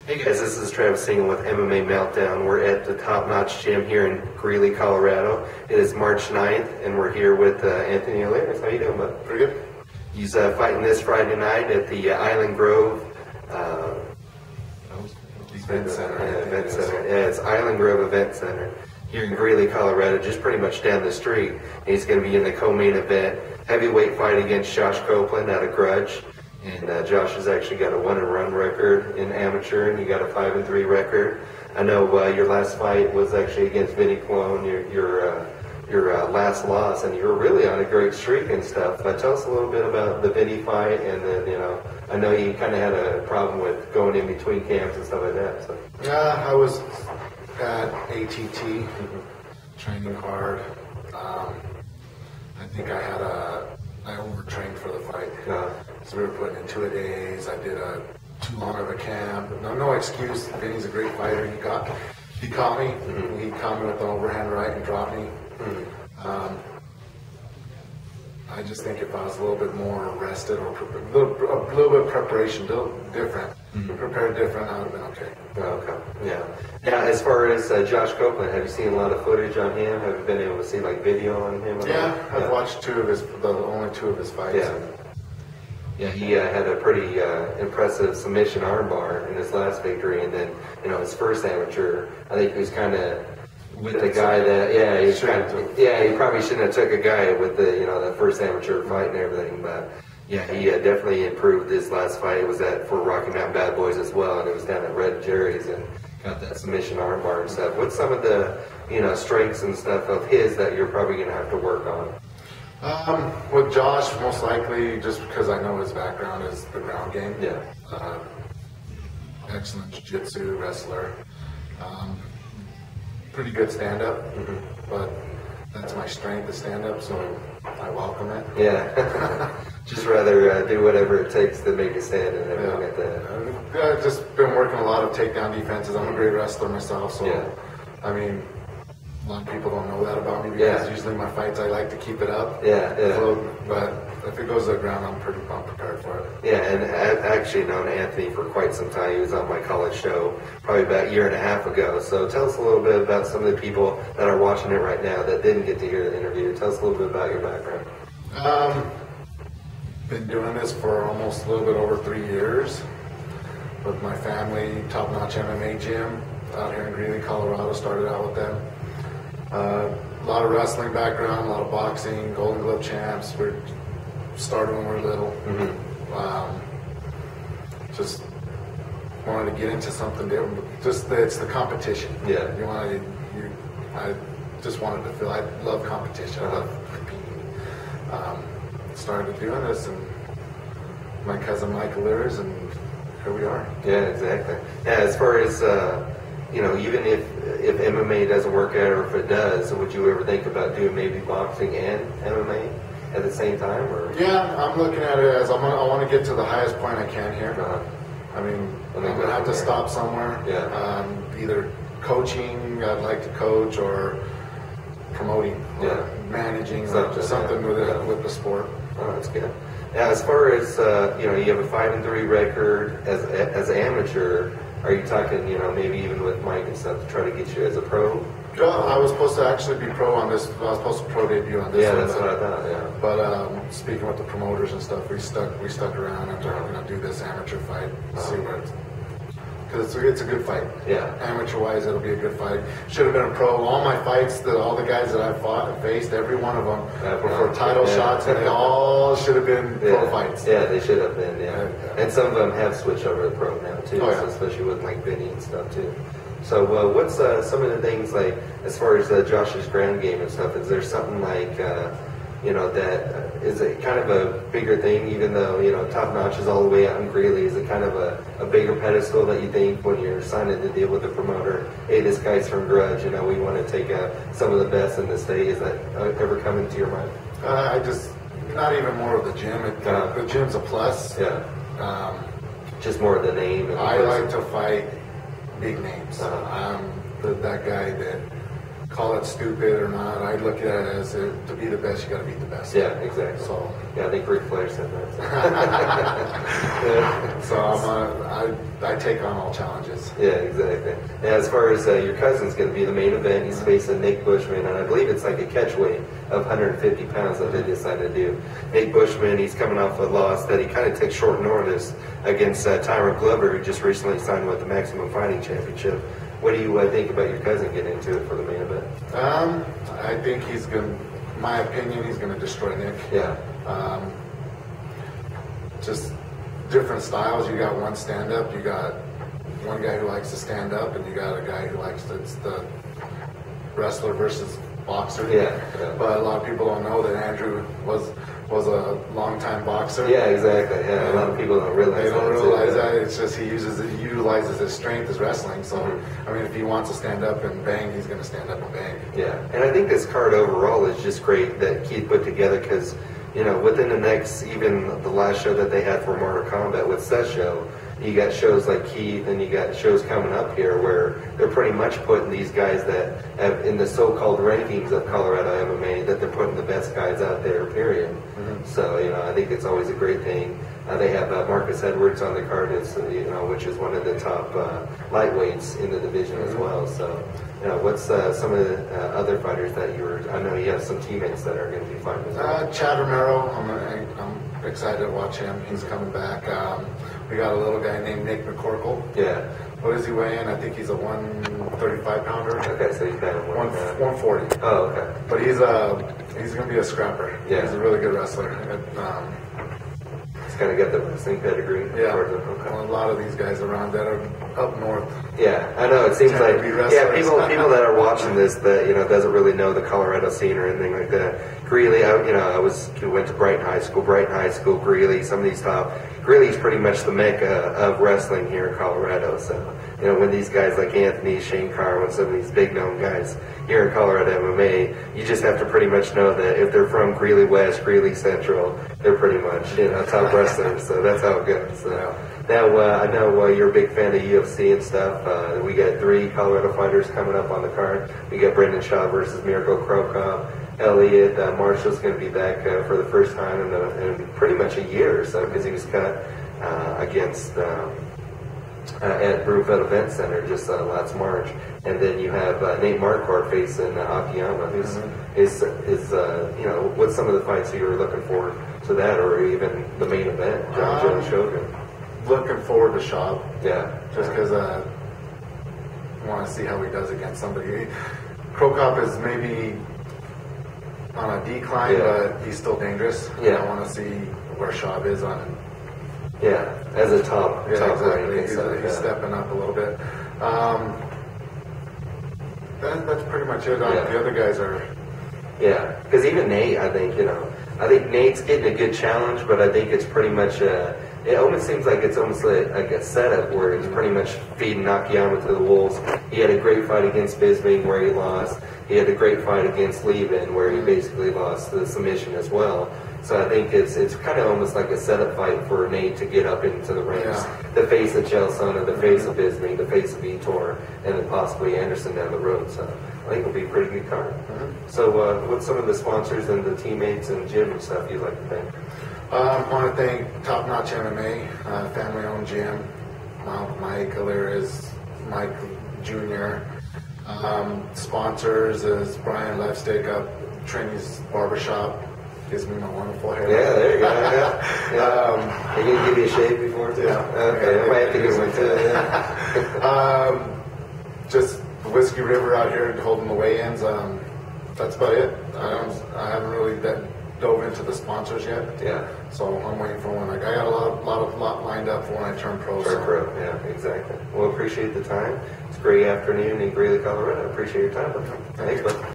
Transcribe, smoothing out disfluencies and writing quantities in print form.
Hey guys, this is Travis Engel with MMA Meltdown. We're at the Top Notch Gym here in Greeley, Colorado. It is March 9th, and we're here with Anthony Alirez. How you doing, bud? Pretty good. He's fighting this Friday night at the Island Grove Event Center. Event Center. Yeah, it's Island Grove Event Center here in Greeley, Colorado, just pretty much down the street. He's going to be in the co-main event, heavyweight fight against Josh Copeland out of Grudge. And Josh has actually got a 1-and-run record in amateur, and you got a 5-and-3 record. I know your last fight was actually against Vinny Colon, your last loss, and you were really on a great streak and stuff. Tell us a little bit about the Vinny fight, and then I know you kind of had a problem with going in between camps and stuff like that. So. Yeah, I was at ATT, training hard. I think I overtrained for the fight. So we were putting in 2-a-days. I did too long of a camp. No excuse. Vinny's a great fighter. He caught me. He caught me with an overhand right and dropped me. I just think if I was a little bit more rested or a little bit of preparation, a little different, prepared different, I would have been okay. Okay. Yeah. Now, as far as Josh Copeland, have you seen a lot of footage on him? Have you been able to see like video on him? Yeah, I've watched the only two of his fights. Yeah. Yeah, he had a pretty impressive submission armbar in his last victory, and then his first amateur, I think he was kind of with the guy that he probably shouldn't have took a guy with the that first amateur fight and everything, but yeah, he definitely improved his last fight. It was for Rocky Mountain Bad Boys as well, and it was down at Red Jerry's and got that submission armbar and stuff. What's some of the strengths and stuff of his that you're probably going to have to work on? With Josh, most likely, just because I know his background is the ground game. Yeah. Excellent jiu-jitsu wrestler. Pretty good stand-up, but that's my strength, the stand-up, so I welcome it. Yeah. Just rather do whatever it takes to make a stand and everything like that. I've just been working a lot of takedown defenses. I'm a great wrestler myself, so I mean, a lot of people don't know that about me because usually my fights I like to keep it up. But if it goes to the ground, I'm prepared for it. Yeah, and I've actually known Anthony for quite some time. He was on my college show probably about a year and a half ago. So tell us a little bit about some of the people that are watching it right now that didn't get to hear the interview. Tell us a little bit about your background. Been doing this for almost a little bit over 3 years with my family, Top Notch MMA Gym out here in Greeley, Colorado. Started out with them. A lot of wrestling background, a lot of boxing, Golden Glove champs. We started when we were little. Just wanted to get into something different. It's the competition. Yeah. I just wanted to feel. I love competition. I love competing. Started doing this, and my cousin Mike Alirez, and here we are. Yeah, exactly. Yeah, as far as even if MMA doesn't work out, or if it does, would you ever think about doing maybe boxing and MMA at the same time? Or yeah, I'm looking at it as I want to get to the highest point I can here. I mean, I'm gonna have to stop somewhere. Yeah. Either coaching, I'd like to coach, or promoting, or managing, something with the sport. Oh, that's good. Now, as far as you have a 5-and-3 record as an amateur. Are you talking, maybe even with Mike and stuff to try to get you as a pro? I was supposed to actually be pro on this. I was supposed to pro debut on this. Yeah, that's what I thought. Yeah. But speaking with the promoters and stuff, we stuck around after do this amateur fight, see where it's. Because it's a good fight. Yeah. Amateur-wise, it'll be a good fight. Should have been a pro. All my fights, all the guys that I fought and faced, every one of them were for title shots, and they all should have been pro fights. Yeah, they should have been, And some of them have switched over to pro now, too, especially with, like, Vinny and stuff, too. So what's some of the things, like, as far as Josh's ground game and stuff, is there something like, that is it kind of a bigger thing, even though, Top Notch is all the way out in Greeley? Is it kind of a bigger pedestal that you think when you're signing the deal with the promoter? Hey, this guy's from Grudge, we want to take some of the best in the state. Is that ever come into your mind? Not even more of the gym. The gym's a plus. Yeah. Just more of the name. I like to fight big names. I'm that guy that call it stupid or not. I look at it as to be the best, you got to beat the best. Yeah, exactly. So yeah, I think Ric Flair said that. So I take on all challenges. Yeah, exactly. And as far as your cousin's going to be the main event, he's facing Nate Bushman, and I believe it's like a catch weight of 150 pounds that they decided to do. Nate Bushman, he's coming off a loss that he kind of took short notice against Tyron Glover, who just recently signed with the Maximum Fighting Championship. What do you think about your cousin getting into it for the main event? I think he's going to, my opinion, he's going to destroy Nick. Yeah. Just different styles. You got one stand-up, you got one guy who likes to stand up, and you got a guy who likes to, it's the wrestler versus boxer. Yeah. But a lot of people don't know that Andrew was a long-time boxer. Yeah, exactly. Yeah, a lot of people don't realize that. They don't realize that. It's just he utilizes his strength as wrestling. So, I mean, if he wants to stand up and bang, he's going to stand up and bang. Yeah, and I think this card overall is just great that Keith put together because, you know, within the next, even the last show that they had for Mortal Kombat with Seth's show, you got shows like Keith and you got shows coming up here where they're pretty much putting these guys that have in the so-called rankings of Colorado MMA, that they're putting the best guys out there, period. So, you know, I think it's always a great thing. They have Marcus Edwards on the card, which is one of the top lightweights in the division as well. So, you know, what's some of the other fighters that I know you have some teammates that are going to be fighting as well. Chad Romero, I'm excited to watch him. He's coming back. We got a little guy named Nick McCorkle. Yeah. What does he weigh in? I think he's a 135-pounder. Okay, so he's down 140. Oh, okay. But he's going to be a scrapper. Yeah. He's a really good wrestler. He's kind of got the wrestling pedigree. Yeah. Okay. Well, a lot of these guys around that are up north. Yeah, I know. It seems like people that are watching this that doesn't really know the Colorado scene or anything like that. Greeley, I went to Brighton High School, Greeley. Some of these top. Greeley's pretty much the mecca of wrestling here in Colorado. So when these guys like Anthony, Shane Carwin, some of these big known guys here in Colorado MMA, you just have to pretty much know that if they're from Greeley West, Greeley Central, they're pretty much top wrestlers. So that's how it goes. So. Now, I know you're a big fan of UFC and stuff. We got 3 Colorado fighters coming up on the card. We got Brendan Shaw versus Miracle Krokop. Elliot Marshall's going to be back for the first time in pretty much a year or so because he was cut against at Broomfield Event Center just last March. And then you have Nate Marquardt facing Akiyama, who's what's some of the fights that you were looking forward to that, or even the main event, John Jones Shogun? Looking forward to Shaw. Yeah. Just because I want to see how he does against somebody. Krokop is maybe on a decline, but he's still dangerous. Yeah. I want to see where Shaw is on him. Yeah, as a top exactly. He's stepping up a little bit. That's pretty much it. The other guys are. Yeah, because even Nate, I think Nate's getting a good challenge, but I think it's pretty much it almost seems like it's almost like a setup where it's pretty much feeding Akiyama to the wolves. He had a great fight against Bisping where he lost. He had a great fight against Levin where he basically lost the submission as well. So I think it's kind of almost like a setup fight for Nate to get up into the ranks. Yeah. The face of Chael Sonnen, the face of Bisping, the face of Vitor, and then possibly Anderson down the road. So I think it'll be a pretty good card. So what's some of the sponsors and the teammates and gym and stuff you'd like to thank? I want to thank Top Notch MMA, family-owned gym. Mike Alirez, Mike Jr. Sponsors is Brian Lefstick up Trinity's Barbershop. Gives me my wonderful hair. Yeah, there you go. Yeah. Are you going to give me a shave before too? Yeah. Okay, I might have to give one too. Yeah. Just the Whiskey River out here holding the weigh-ins. That's about it. I haven't really dove into the sponsors yet. Yeah. So I'm waiting for one. I got a lot lined up for when I turn pro. Yeah, exactly. Well, appreciate the time. It's a great afternoon in Greeley, Colorado. Appreciate your time. Thanks, bud.